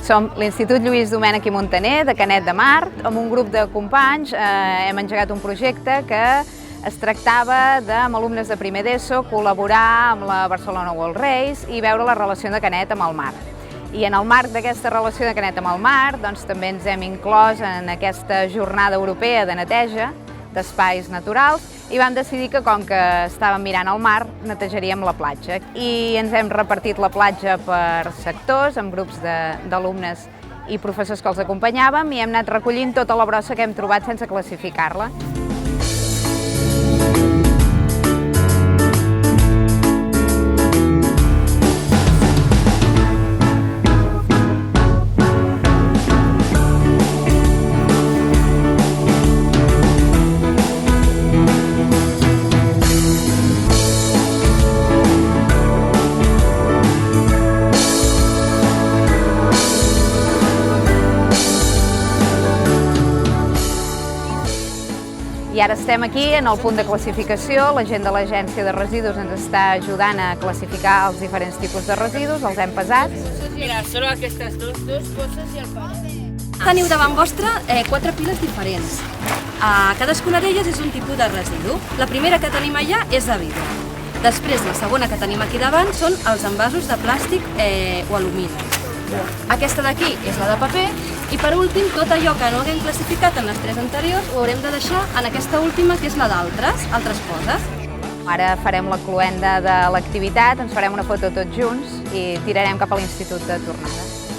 Som l'Institut Lluís Domènech i Montaner de Canet de Mar. Amb un grup de companys hem engegat un projecte que es tractava amb alumnes de primer d'ESO col·laborar amb la Barcelona World Race i veure la relació de Canet amb el mar. I en el marc d'aquesta relació de Canet amb el mar també ens hem inclòs en aquesta jornada europea de neteja d'espais naturals i vam decidir que, com que estàvem mirant el mar, netejaríem la platja. I ens hem repartit la platja per sectors, amb grups d'alumnes i professors que els acompanyàvem, i hem anat recollint tota la brossa que hem trobat sense classificar-la. I ara estem aquí en el punt de classificació. La gent de l'Agència de Residus ens està ajudant a classificar els diferents tipus de residus, els hem pesat. Mira, són aquestes dos bosses i el pare. Teniu davant vostre 4 piles diferents. Cadascuna d'elles és un tipus de residu. La primera que tenim allà és de vidre. Després, la segona que tenim aquí davant són els envasos de plàstic o alumini. Aquesta d'aquí és la de paper i, per últim, tot allò que no haguem classificat en les 3 anteriors ho haurem de deixar en aquesta última, que és la d'altres coses. Ara farem la cloenda de l'activitat, ens farem una foto tots junts i tirarem cap a l'institut de tornada.